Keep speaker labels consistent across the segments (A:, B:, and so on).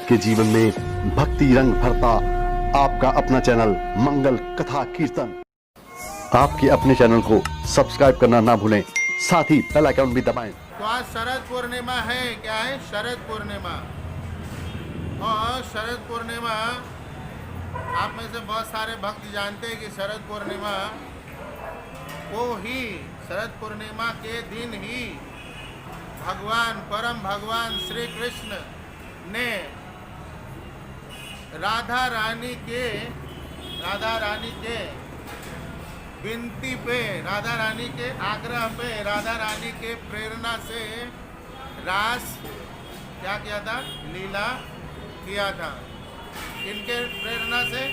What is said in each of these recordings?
A: आपके जीवन में भक्ति रंग भरता आपका अपना चैनल मंगल कथा कीर्तन। आपके अपने चैनल को सब्सक्राइब करना ना भूलें, साथ ही बेल आइकन भी दबाएं।
B: तो आज शरद पूर्णिमा है। क्या है? शरद पूर्णिमा। और शरद पूर्णिमा आप में से बहुत सारे भक्त जानते हैं कि शरद पूर्णिमा को ही, शरद पूर्णिमा के दिन ही भगवान, परम भगवान श्री कृष्ण ने राधा रानी के विनती पे, राधा रानी के आग्रह पे, राधा रानी के प्रेरणा से रास क्या किया था? लीला किया था। इनके प्रेरणा से।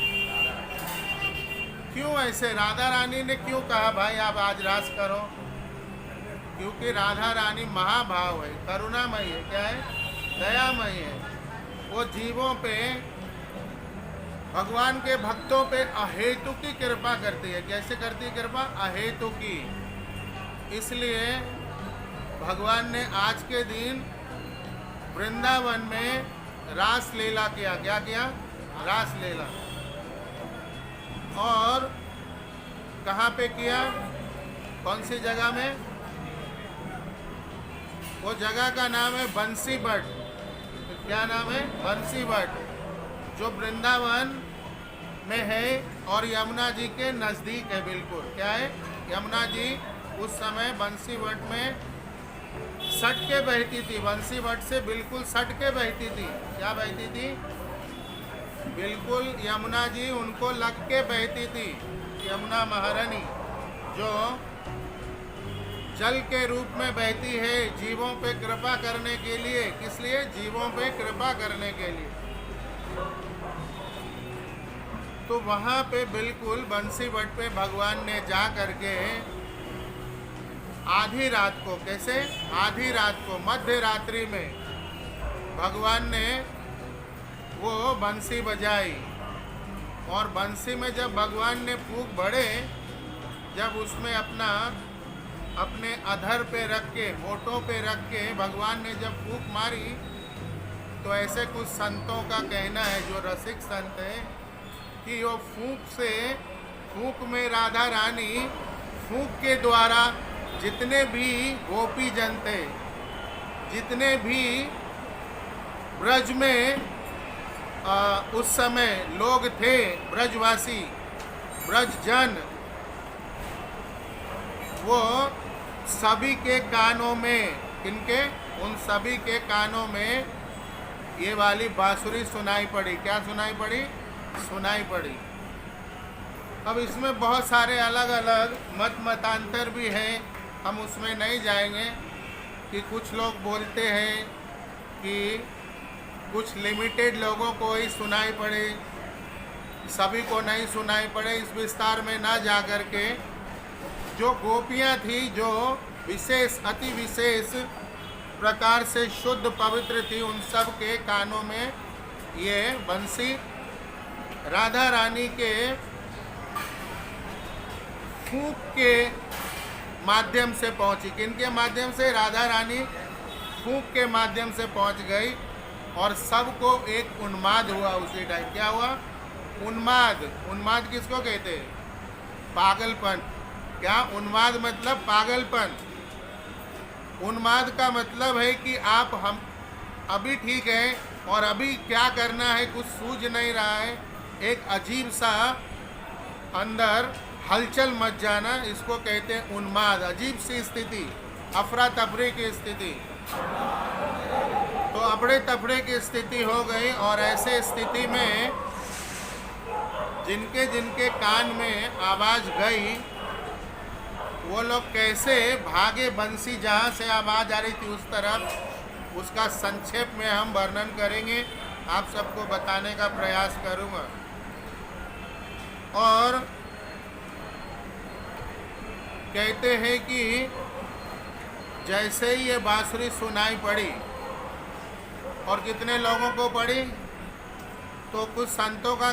B: क्यों ऐसे? राधा रानी ने क्यों कहा भाई आप आज रास करो? क्योंकि राधा रानी महाभाव है, करुणामयी है। क्या है? दयामयी है। वो जीवों पे, भगवान के भक्तों पे अहेतु की कृपा करती है। कैसे करती है कृपा? अहेतु की। इसलिए भगवान ने आज के दिन वृंदावन में रास लीला किया। क्या किया? रास लीला। और कहाँ पे किया? कौन सी जगह में? वो जगह का नाम है बंसी बट। क्या नाम है? बंसी बट, जो वृंदावन में है और यमुना जी के नज़दीक है बिल्कुल। क्या है? यमुना जी उस समय बंसी बट में सट के बहती थी। बंसी बट से बिल्कुल सट के बहती थी। क्या बहती थी? बिल्कुल यमुना जी उनको लग के बहती थी। यमुना महारानी जो जल के रूप में बहती है जीवों पे कृपा करने के लिए। किस लिए? जीवों पे कृपा करने के लिए। तो वहाँ पे बिल्कुल बंसी बट पे भगवान ने जा करके आधी रात को, कैसे? आधी रात को, मध्य रात्रि में भगवान ने वो बंसी बजाई। और बंसी में जब भगवान ने फूंक भरे, जब उसमें अपने अधर पे रख के, होठों पे रख के भगवान ने जब फूंक मारी, तो ऐसे कुछ संतों का कहना है, जो रसिक संत है, कि वो फूंक में राधा रानी फूंक के द्वारा जितने भी गोपी जन थे, जितने भी ब्रज में उस समय लोग थे, ब्रजवासी, ब्रजजन, वो सभी के कानों में, किनके? उन सभी के कानों में ये वाली बांसुरी सुनाई पड़ी। क्या सुनाई पड़ी? सुनाई पड़ी। अब इसमें बहुत सारे अलग अलग मतांतर भी हैं, हम उसमें नहीं जाएंगे। कि कुछ लोग बोलते हैं कि कुछ लिमिटेड लोगों को ही सुनाई पड़े, सभी को नहीं सुनाई पड़े। इस विस्तार में ना जा कर के, जो गोपियाँ थी, जो विशेष, अति विशेष प्रकार से शुद्ध पवित्र थी, उन सब के कानों में ये बंसी राधा रानी के फूंक के माध्यम से पहुंची। किनके माध्यम से? राधा रानी फूंक के माध्यम से पहुंच गई। और सबको एक उन्माद हुआ उसी टाइम। क्या हुआ? उन्माद। उन्माद किसको कहते हैं? पागलपन। क्या? उन्माद मतलब पागलपन। उन्माद का मतलब है कि हम अभी ठीक है और अभी क्या करना है कुछ सूझ नहीं रहा है, एक अजीब सा अंदर हलचल मच जाना, इसको कहते हैं उन्माद। अजीब सी स्थिति, अफरा तफरी की स्थिति। तो अफड़े तफड़े की स्थिति हो गई। और ऐसे स्थिति में जिनके जिनके कान में आवाज़ गई, वो लोग कैसे भागे बंसी जहाँ से आवाज़ आ रही थी उस तरफ, उसका संक्षेप में हम वर्णन करेंगे, आप सबको बताने का प्रयास करूँगा। और कहते हैं कि जैसे ही ये बांसुरी सुनाई पड़ी, और कितने लोगों को पड़ी? तो कुछ संतों का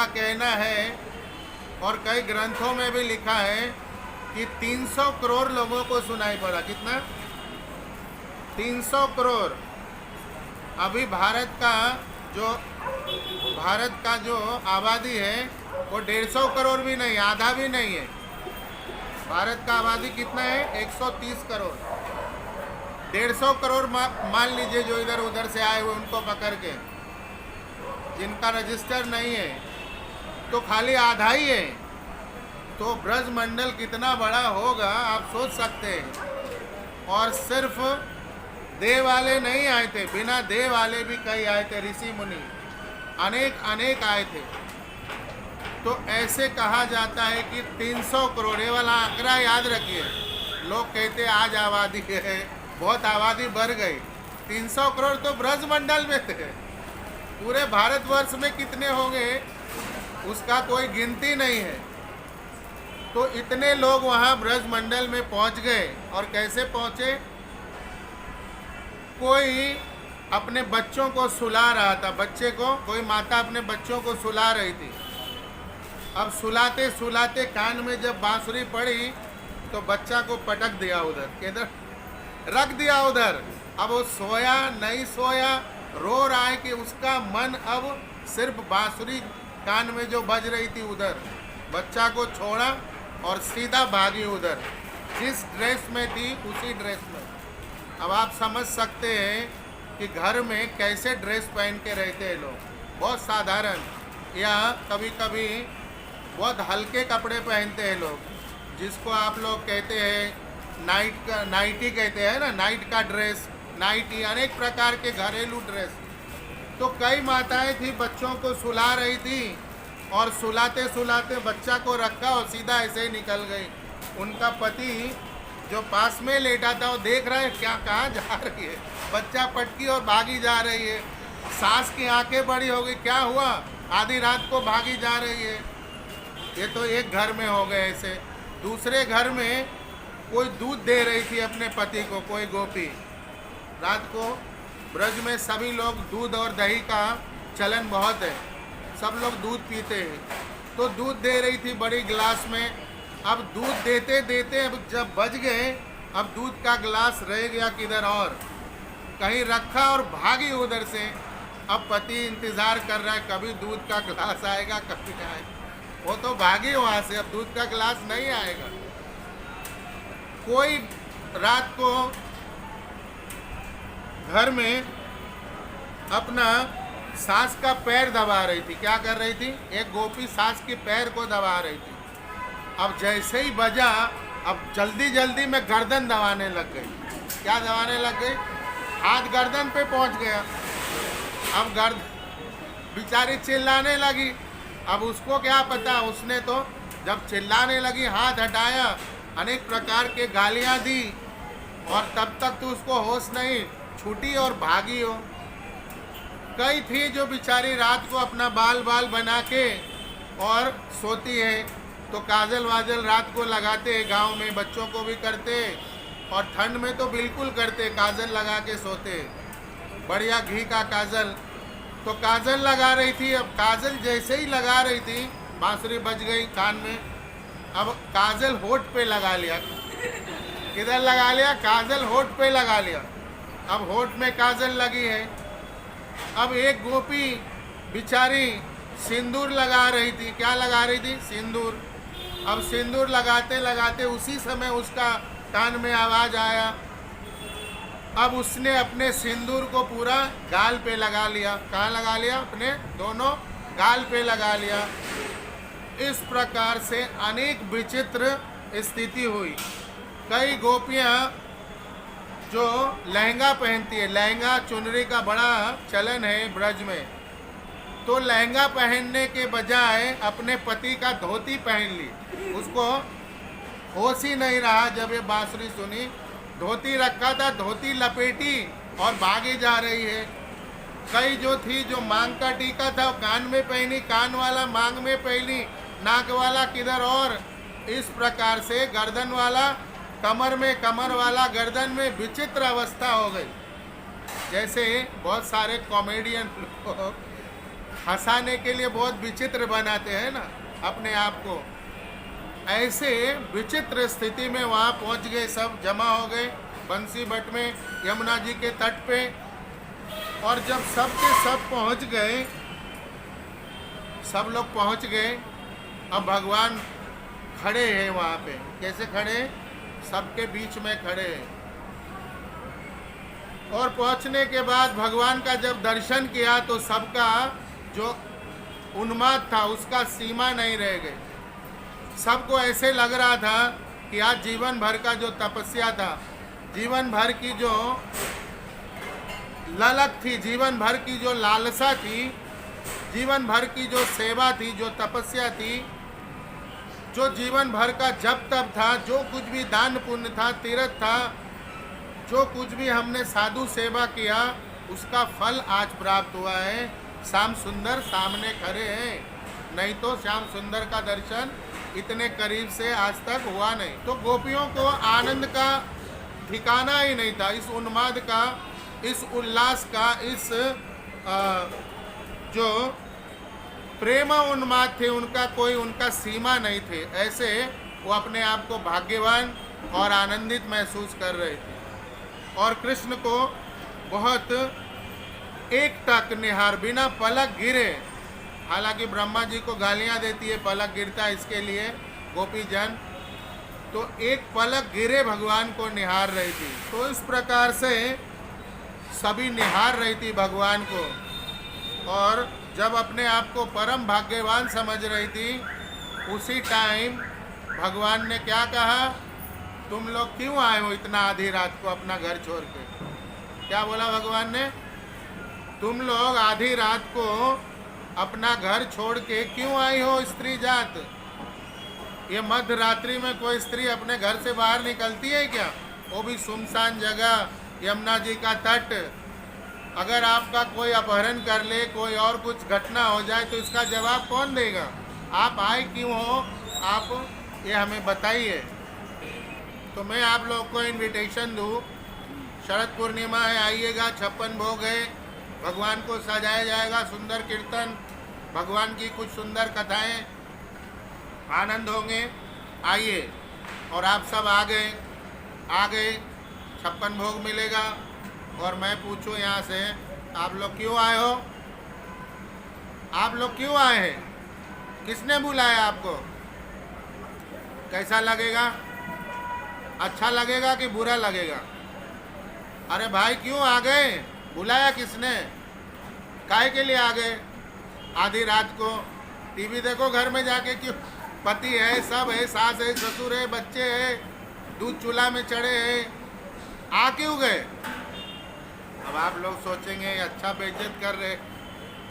B: कहना है, और कई ग्रंथों में भी लिखा है कि 300 करोड़ लोगों को सुनाई पड़ा। कितना? 300 करोड़। अभी भारत का जो आबादी है वो 150 करोड़ भी नहीं, आधा भी नहीं है। भारत का आबादी कितना है? 130 करोड़। 150 करोड़ मान लीजिए जो इधर उधर से आए हुए उनको पकड़ के, जिनका रजिस्टर नहीं है, तो खाली आधा ही है। तो ब्रजमंडल कितना बड़ा होगा आप सोच सकते हैं। और सिर्फ देव वाले नहीं आए थे, बिना देव वाले भी कई आए थे, ऋषि मुनि अनेक आए थे। तो ऐसे कहा जाता है कि 300 करोड़, ये वाला आंकड़ा याद रखिए। लोग कहते आज आबादी है, बहुत आबादी बढ़ गई। 300 करोड़ तो ब्रजमंडल में थे। पूरे भारतवर्ष में कितने होंगे उसका कोई गिनती नहीं है। तो इतने लोग वहाँ ब्रजमंडल में पहुँच गए। और कैसे पहुँचे? कोई अपने बच्चों को सुला रहा था, बच्चे को, कोई माता अपने बच्चों को सुला रही थी। अब सुलाते सुलाते कान में जब बांसुरी पड़ी तो बच्चा को पटक दिया उधर, किधर रख दिया उधर। अब वो सोया नहीं सोया, रो रहा है कि उसका मन अब सिर्फ बांसुरी कान में जो बज रही थी उधर। बच्चा को छोड़ा और सीधा भागी उधर, जिस ड्रेस में थी उसी ड्रेस में। अब आप समझ सकते हैं कि घर में कैसे ड्रेस पहन के रहते हैं लोग, बहुत साधारण या कभी कभी बहुत हल्के कपड़े पहनते हैं लोग, जिसको आप लोग कहते हैं नाइटी कहते हैं ना, नाइट का ड्रेस, नाइटी, अनेक प्रकार के घरेलू ड्रेस। तो कई माताएं थी बच्चों को सुला रही थी और सुलाते सुलाते बच्चा को रखा और सीधा ऐसे ही निकल गई। उनका पति जो पास में लेटा था वो देख रहा है क्या, कहाँ जा रही है, बच्चा पटकी और भागी जा रही है। सास की आंखें बड़ी हो गई, क्या हुआ, आधी रात को भागी जा रही है। ये तो एक घर में हो गए ऐसे। दूसरे घर में कोई दूध दे रही थी अपने पति को, कोई गोपी। रात को ब्रज में सभी लोग दूध और दही का चलन बहुत है, सब लोग दूध पीते हैं। तो दूध दे रही थी बड़ी गिलास में। अब दूध देते देते अब जब बज गए, अब दूध का गिलास रह गया किधर और कहीं रखा और भागी उधर से। अब पति इंतज़ार कर रहा है कभी दूध का गिलास आएगा, कभी आएगा। वो तो भागी वहाँ से, अब दूध का गिलास नहीं आएगा। कोई रात को घर में अपना सास का पैर दबा रही थी। क्या कर रही थी? एक गोपी सास के पैर को दबा रही थी। अब जैसे ही बजा, अब जल्दी जल्दी में गर्दन दबाने लग गई। क्या दबाने लग गई? हाथ गर्दन पे पहुंच गया। अब बेचारी चिल्लाने लगी। अब उसको क्या पता, उसने तो जब चिल्लाने लगी हाथ हटाया, अनेक प्रकार के गालियां दी और तब तक तो उसको होश नहीं, छूटी और भागी हो। कई थी जो बेचारी रात को अपना बाल बना के और सोती है, तो काजल वाजल रात को लगाते हैं, गांव में बच्चों को भी करते, और ठंड में तो बिल्कुल करते, काजल लगा के सोते, बढ़िया घी का काजल। तो काजल लगा रही थी। अब काजल जैसे ही लगा रही थी, बांसुरी बज गई कान में। अब काजल होठ पे लगा लिया। किधर लगा लिया? काजल होठ पे लगा लिया। अब होठ में काजल लगी है। अब एक गोपी बिचारी सिंदूर लगा रही थी। क्या लगा रही थी? सिंदूर। अब सिंदूर लगाते लगाते उसी समय उसका कान में आवाज़ आया। अब उसने अपने सिंदूर को पूरा गाल पे लगा लिया। कहाँ लगा लिया? अपने दोनों गाल पे लगा लिया। इस प्रकार से अनेक विचित्र स्थिति हुई। कई गोपियाँ जो लहंगा पहनती है, लहंगा चुनरी का बड़ा चलन है ब्रज में, तो लहंगा पहनने के बजाय अपने पति का धोती पहन ली। उसको होश ही नहीं रहा। जब ये बांसुरी सुनी, धोती रखा था, धोती लपेटी और भागी जा रही है। कई जो थी जो मांग का टीका था वो कान में पहनी, कान वाला मांग में पहनी, नाक वाला किधर और। इस प्रकार से गर्दन वाला कमर में, कमर वाला गर्दन में। विचित्र अवस्था हो गई। जैसे बहुत सारे कॉमेडियन लोग हंसाने के लिए बहुत विचित्र बनाते हैं ना अपने आप को, ऐसे विचित्र स्थिति में वहाँ पहुँच गए। सब जमा हो गए बंसी बट में, यमुना जी के तट पे। और जब सब के सब पहुंच गए, सब लोग पहुंच गए, अब भगवान खड़े हैं वहाँ पे। कैसे खड़े? सबके बीच में खड़े हैं। और पहुंचने के बाद भगवान का जब दर्शन किया तो सबका जो उन्माद था उसका सीमा नहीं रह गई। सबको ऐसे लग रहा था कि आज जीवन भर का जो तपस्या था, जीवन भर की जो ललक थी, जीवन भर की जो लालसा थी, जीवन भर की जो सेवा थी, जो तपस्या थी, जो जीवन भर का जप तप था, जो कुछ भी दान पुण्य था, तीर्थ था, जो कुछ भी हमने साधु सेवा किया, उसका फल आज प्राप्त हुआ है। श्याम सुंदर सामने खड़े हैं, नहीं तो श्याम सुंदर का दर्शन इतने करीब से आज तक हुआ नहीं। तो गोपियों को आनंद का ठिकाना ही नहीं था, इस उन्माद का, इस उल्लास का, इस जो प्रेम उन्माद थे उनका कोई उनका सीमा नहीं थे। ऐसे वो अपने आप को भाग्यवान और आनंदित महसूस कर रहे थे। और कृष्ण को बहुत एकटक निहार, बिना पलक गिरे, हालांकि ब्रह्मा जी को गालियां देती है पलक गिरता है इसके लिए गोपी जन, तो एक पलक गिरे भगवान को निहार रही थी। तो इस प्रकार से सभी निहार रही थी भगवान को। और जब अपने आप को परम भाग्यवान समझ रही थी, उसी टाइम भगवान ने क्या कहा, तुम लोग क्यों आए हो इतना आधी रात को अपना घर छोड़ के? क्या बोला भगवान ने? तुम लोग आधी रात को अपना घर छोड़ के क्यों आई हो स्त्री जात? ये मध्य रात्रि में कोई स्त्री अपने घर से बाहर निकलती है क्या? वो भी सुनसान जगह, यमुना जी का तट। अगर आपका कोई अपहरण कर ले, कोई और कुछ घटना हो जाए तो इसका जवाब कौन देगा? आप आए क्यों हो, आप ये हमें बताइए। तो मैं आप लोग को इनविटेशन दूँ, शरद पूर्णिमा है, आइएगा, 56 भोग है, भगवान को सजाया जाएगा, सुंदर कीर्तन, भगवान की कुछ सुंदर कथाएं, आनंद होंगे। आइए। और आप सब आ गए, 56 भोग मिलेगा। और मैं पूछूं यहाँ से, आप लोग क्यों आए हो? आप लोग क्यों आए हैं? किसने बुलाया आपको? कैसा लगेगा? अच्छा लगेगा कि बुरा लगेगा? अरे भाई क्यों आ गए? बुलाया किसने? काहे के लिए आ गए आधी रात को? टीवी देखो घर में जाके क्यों? पति है, सब है, सास है, ससुर है, बच्चे है, दूध चूल्हा में चढ़े हैं, आ क्यों गए? अब आप लोग सोचेंगे अच्छा बेइज्जत कर रहे,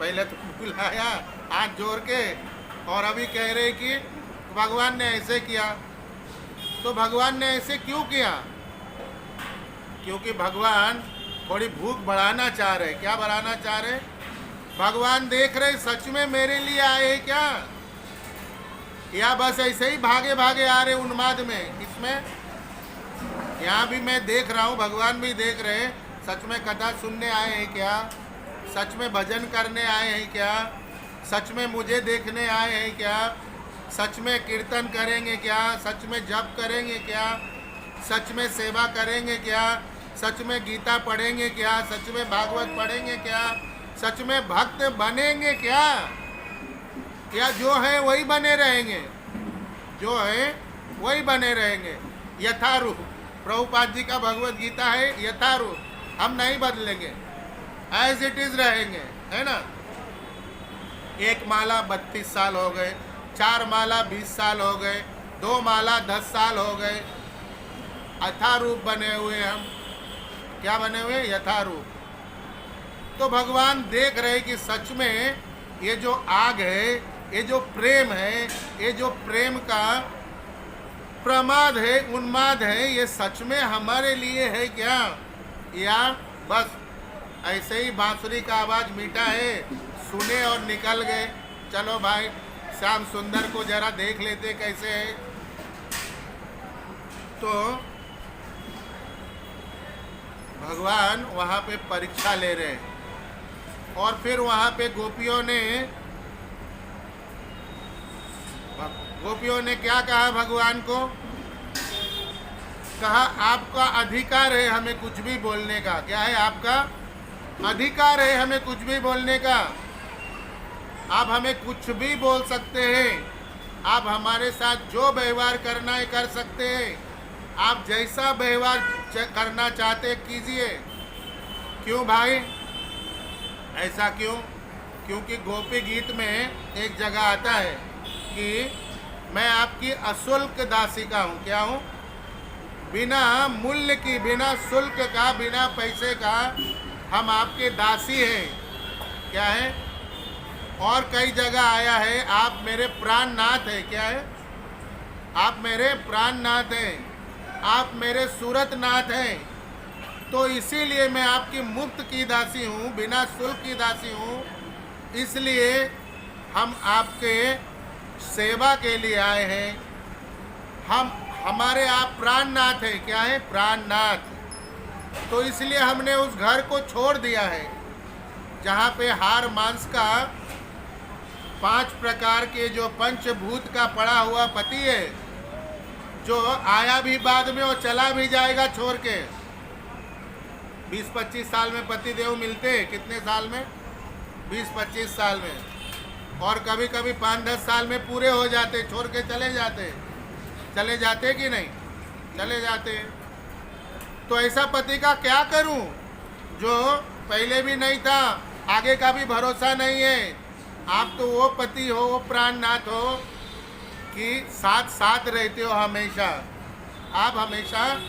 B: पहले तो बुलाया हाथ जोड़ के और अभी कह रहे कि भगवान ने ऐसे किया। तो भगवान ने ऐसे क्यों किया? क्योंकि भगवान थोड़ी भूख बढ़ाना चाह रहे। क्या बढ़ाना चाह रहे? भगवान देख रहे सच में मेरे लिए आए हैं क्या, या बस ऐसे ही भागे भागे आ रहे उन्माद में। इसमें यहाँ भी मैं देख रहा हूँ, भगवान भी देख रहे, सच में कथा सुनने आए हैं क्या, सच में भजन करने आए हैं क्या, सच में मुझे देखने आए हैं क्या, सच में कीर्तन करेंगे क्या, सच में जप करेंगे क्या, सच में सेवा करेंगे क्या, सच में गीता पढ़ेंगे क्या, सच में भागवत पढ़ेंगे क्या, सच में भक्त बनेंगे क्या, या जो है वही बने रहेंगे, जो है वही बने रहेंगे यथारूप। प्रभुपाद जी का भगवत गीता है यथारूप, हम नहीं बदलेंगे, एज इट इज रहेंगे, है ना। एक माला 32 साल हो गए, 4 माला 20 साल हो गए, 2 माला 10 साल हो गए, यथारूप बने हुए हम। क्या बने हुए? यथारूप। तो भगवान देख रहे कि सच में ये जो आग है, ये जो प्रेम है, ये जो प्रेम का प्रमाद है, उन्माद है, ये सच में हमारे लिए है क्या, या बस ऐसे ही बांसुरी का आवाज़ मीठा है, सुने और निकल गए। चलो भाई श्याम सुंदर को जरा देख लेते कैसे है। तो भगवान वहाँ पे परीक्षा ले रहे हैं। और फिर वहाँ पे गोपियों ने क्या कहा भगवान को? कहा आपका अधिकार है हमें कुछ भी बोलने का। क्या है आपका अधिकार है हमें कुछ भी बोलने का। आप हमें कुछ भी बोल सकते हैं, आप हमारे साथ जो व्यवहार करना है कर सकते हैं, आप जैसा व्यवहार करना चाहते कीजिए। क्यों भाई, ऐसा क्यों? क्योंकि गोपी गीत में एक जगह आता है कि मैं आपकी अशुल्क दासिका हूँ। क्या हूँ? बिना मूल्य की, बिना शुल्क का, बिना पैसे का हम आपके दासी हैं। क्या है? और कई जगह आया है आप मेरे प्राणनाथ हैं। क्या है? आप मेरे प्राणनाथ हैं, आप मेरे सूरतनाथ हैं। तो इसीलिए मैं आपकी मुफ्त की दासी हूँ, बिना शुल्क की दासी हूँ। इसलिए हम आपके सेवा के लिए आए हैं। हमारे आप प्राणनाथ हैं। क्या है? प्राणनाथ। तो इसलिए हमने उस घर को छोड़ दिया है जहाँ पे हार मांस का 5 प्रकार के जो पंचभूत का पड़ा हुआ पति है, जो आया भी बाद में और चला भी जाएगा छोड़ के। 20-25 साल में पति देव मिलते हैं। कितने साल में? 20-25 साल में। और कभी कभी 5-10 साल में पूरे हो जाते, छोड़ के चले जाते। चले जाते कि नहीं? चले जाते। तो ऐसा पति का क्या करूं जो पहले भी नहीं था, आगे का भी भरोसा नहीं है। आप तो वो पति हो, वो प्राणनाथ हो कि साथ साथ रहते हो हमेशा। आप हमेशा,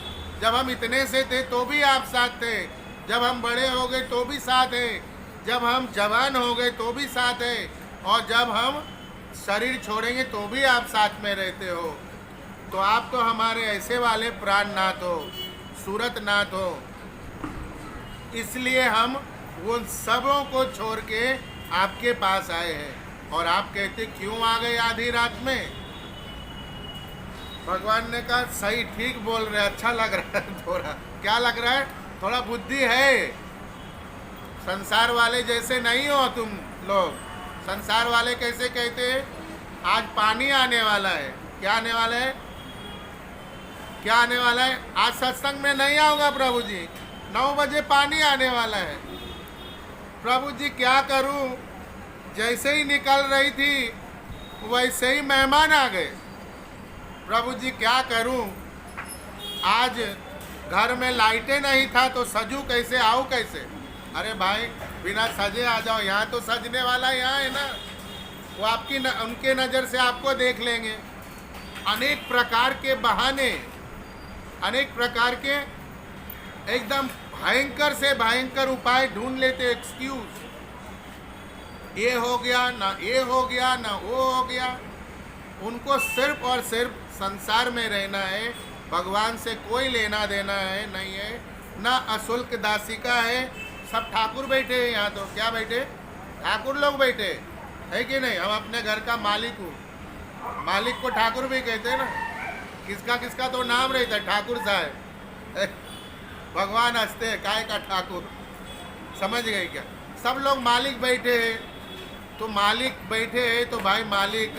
B: जब हम इतने से थे तो भी आप साथ थे, जब हम बड़े हो गए तो भी साथ है, जब हम जवान हो गए तो भी साथ है, और जब हम शरीर छोड़ेंगे तो भी आप साथ में रहते हो। तो आप तो हमारे ऐसे वाले प्राणनाथ हो, सूरतनाथ हो। इसलिए हम उन सबों को छोड़ के आपके पास आए हैं। और आप कहते क्यों आ गए आधी रात में? भगवान ने कहा सही, ठीक बोल रहे, अच्छा लग रहा है। थोड़ा क्या लग रहा है? थोड़ा बुद्धि है। संसार वाले जैसे नहीं हो तुम लोग। संसार वाले कैसे कहते हैं? आज पानी आने वाला है। क्या आने वाला है? क्या आने वाला है? आज सत्संग में नहीं आऊँगा प्रभु जी, 9 बजे पानी आने वाला है। प्रभु जी क्या करूं? जैसे ही निकल रही थी वैसे ही मेहमान आ गए। प्रभु जी क्या करूं? आज घर में लाइटें नहीं था तो सजू कैसे, आऊँ कैसे? अरे भाई बिना सजे आ जाओ, यहाँ तो सजने वाला यहाँ है ना। वो आपकी उनके नज़र से आपको देख लेंगे। अनेक प्रकार के बहाने, अनेक प्रकार के एकदम भयंकर से भयंकर उपाय ढूंढ लेते, एक्सक्यूज। ये हो गया ना, ये हो गया ना, वो हो गया। उनको सिर्फ और सिर्फ संसार में रहना है, भगवान से कोई लेना देना है नहीं है, ना अशुल्क दासिका है। सब ठाकुर बैठे हैं यहाँ। तो क्या बैठे? ठाकुर लोग बैठे है कि नहीं? हम अपने घर का मालिक हूँ। मालिक को ठाकुर भी कहते हैं ना। किसका किसका तो नाम रहता है, ठाकुर साहब। भगवान हंसते हैं, काय का ठाकुर। समझ गए क्या? सब लोग मालिक बैठे हैं। तो मालिक बैठे हैं तो भाई मालिक,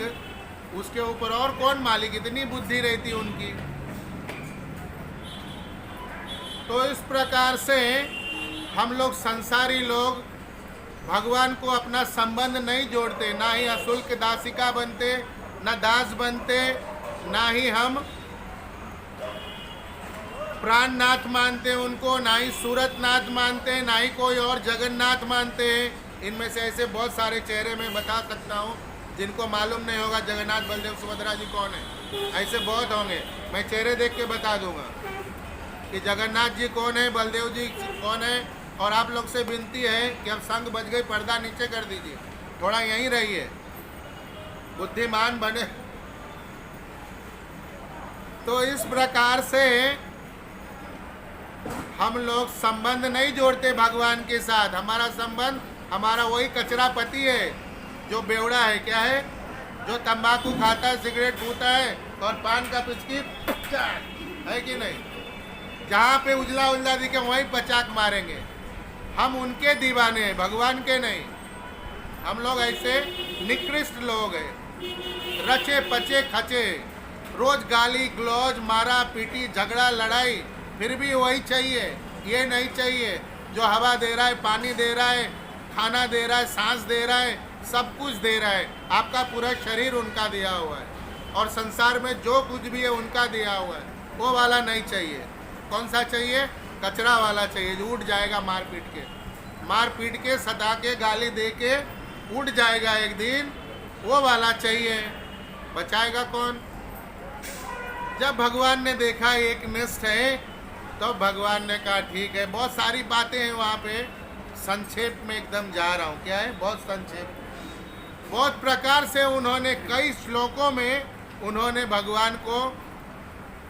B: उसके ऊपर और कौन मालिक? इतनी बुद्धि रहती उनकी। तो इस प्रकार से हम लोग संसारी लोग भगवान को अपना संबंध नहीं जोड़ते, ना ही अशुल्क दासिका बनते, ना दास बनते, ना ही हम प्राणनाथ मानते हैं उनको, ना ही सूरतनाथ मानते हैं, ना ही कोई और जगन्नाथ मानते हैं। इनमें से ऐसे बहुत सारे चेहरे मैं बता सकता हूँ जिनको मालूम नहीं होगा जगन्नाथ बलदेव सुभद्रा जी कौन है। ऐसे बहुत होंगे, मैं चेहरे देख के बता दूंगा कि जगन्नाथ जी कौन है, बलदेव जी कौन है। और आप लोग से विनती है कि अब संग बज गई, पर्दा नीचे कर दीजिए, थोड़ा यहीं रहिए, बुद्धिमान बने। तो इस प्रकार से हम लोग संबंध नहीं जोड़ते भगवान के साथ। हमारा संबंध, हमारा वही कचरा पति है जो बेवड़ा है। क्या है? जो तंबाकू खाता है, सिगरेट पीता है और पान का पिचकी है कि नहीं? जहाँ पे उजला उजला दिखे वहीं पचाक मारेंगे। हम उनके दीवाने हैं, भगवान के नहीं। हम लोग ऐसे निकृष्ट लोग हैं, रचे पचे खचे, रोज गाली गलौज, मारा पीटी, झगड़ा लड़ाई, फिर भी वही चाहिए, ये नहीं चाहिए। जो हवा दे रहा है, पानी दे रहा है, खाना दे रहा है, सांस दे रहा है, सब कुछ दे रहा है। आपका पूरा शरीर उनका दिया हुआ है और संसार में जो कुछ भी है उनका दिया हुआ है। वो वाला नहीं चाहिए। कौन सा चाहिए? कचरा वाला चाहिए जो उड़ जाएगा मार पीट के सता के गाली दे के उड़ जाएगा एक दिन। वो वाला चाहिए। बचाएगा कौन? जब भगवान ने देखा एक निष्ठ है तो भगवान ने कहा ठीक है। बहुत सारी बातें हैं वहाँ पे, संक्षेप में एकदम जा रहा हूँ। क्या है? बहुत संक्षेप। बहुत प्रकार से उन्होंने कई श्लोकों में उन्होंने भगवान को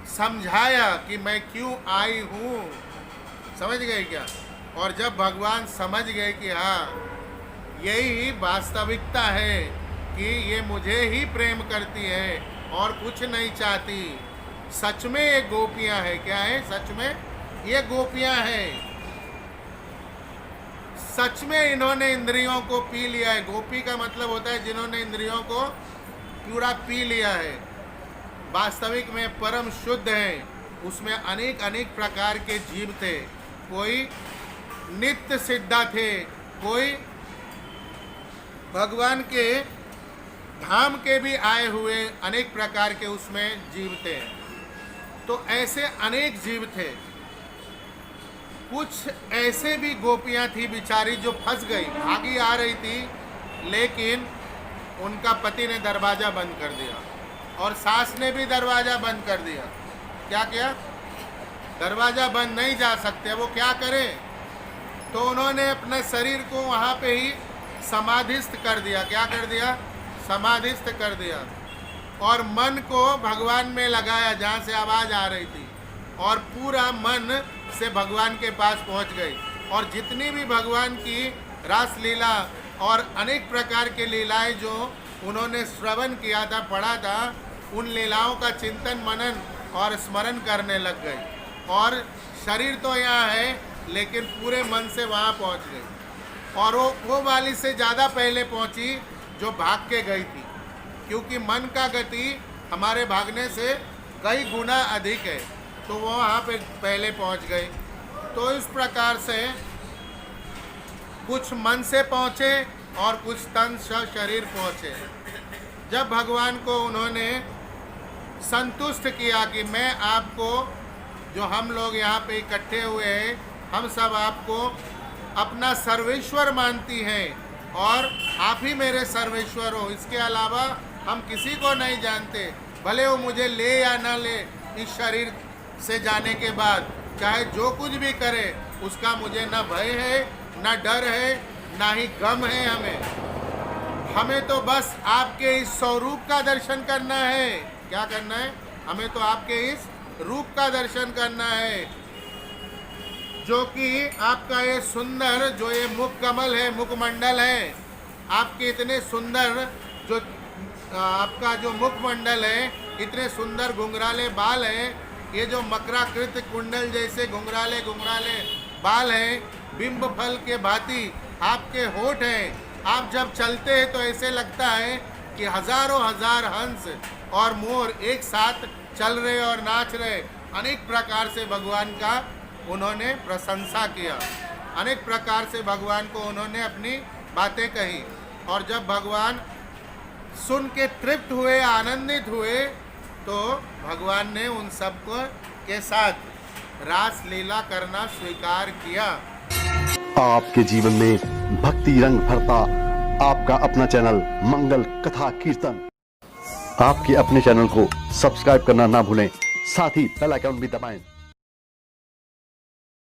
B: समझाया कि मैं क्यों आई हूँ। समझ गए क्या? और जब भगवान समझ गए कि हाँ यही वास्तविकता है कि ये मुझे ही प्रेम करती है और कुछ नहीं चाहती, सच में ये गोपियाँ हैं। क्या है? सच में ये गोपियाँ हैं। सच में इन्होंने इंद्रियों को पी लिया है। गोपी का मतलब होता है जिन्होंने इंद्रियों को पूरा पी लिया है। वास्तविक में परम शुद्ध है। उसमें अनेक अनेक प्रकार के जीव थे। कोई नित्य सिद्धा थे, कोई भगवान के धाम के भी आए हुए अनेक प्रकार के उसमें जीव थे। तो ऐसे अनेक जीव थे। कुछ ऐसे भी गोपियां थी बेचारी जो फंस गई, भागी आ रही थी, लेकिन उनका पति ने दरवाज़ा बंद कर दिया और सास ने भी दरवाज़ा बंद कर दिया। क्या किया? दरवाज़ा बंद नहीं जा सकते। वो क्या करें? तो उन्होंने अपने शरीर को वहाँ पे ही समाधिस्थ कर दिया। क्या कर दिया? समाधिस्थ कर दिया। और मन को भगवान में लगाया जहाँ से आवाज़ आ रही थी, और पूरा मन से भगवान के पास पहुँच गई। और जितनी भी भगवान की रास लीला और अनेक प्रकार के लीलाएं जो उन्होंने श्रवण किया था, पढ़ा था, उन लीलाओं का चिंतन मनन और स्मरण करने लग गई। और शरीर तो यहाँ है लेकिन पूरे मन से वहाँ पहुँच गई। और वो वाली से ज़्यादा पहले पहुँची जो भाग के गई थी, क्योंकि मन का गति हमारे भागने से कई गुना अधिक है। तो वो वहाँ पे पहले पहुँच गई। तो इस प्रकार से कुछ मन से पहुँचे और कुछ तन शरीर पहुँचे। जब भगवान को उन्होंने संतुष्ट किया कि मैं आपको, जो हम लोग यहाँ पे इकट्ठे हुए हैं, हम सब आपको अपना सर्वेश्वर मानती हैं और आप ही मेरे सर्वेश्वर हो। इसके अलावा हम किसी को नहीं जानते। भले वो मुझे ले या ना ले, इस शरीर से जाने के बाद चाहे जो कुछ भी करे, उसका मुझे ना भय है, ना डर है, ना ही गम है। हमें तो बस आपके इस स्वरूप का दर्शन करना है। क्या करना है? हमें तो आपके इस रूप का दर्शन करना है, जो कि आपका ये सुंदर, जो ये मुख कमल है, मुखमंडल है, आपके इतने सुंदर, जो आपका जो मुखमंडल है, इतने सुंदर घुंघराले बाल हैं, ये जो मकराकृत कुंडल जैसे घुंघराले बाल हैं, बिंब फल के भांति आपके होठ हैं। आप जब चलते हैं तो ऐसे लगता है कि हजारों हजार हंस और मोर एक साथ चल रहे और नाच रहे। अनेक प्रकार से भगवान का उन्होंने प्रशंसा किया, अनेक प्रकार से भगवान को उन्होंने अपनी बातें कही। और जब भगवान सुन के तृप्त हुए, आनंदित हुए, तो भगवान ने उन सबको के साथ रास लीला करना स्वीकार किया।
A: आपके जीवन में भक्ति रंग भरता आपका अपना चैनल मंगल कथा कीर्तन। आपके अपने चैनल को सब्सक्राइब करना ना भूलें, साथ ही बेल आइकन भी दबाएं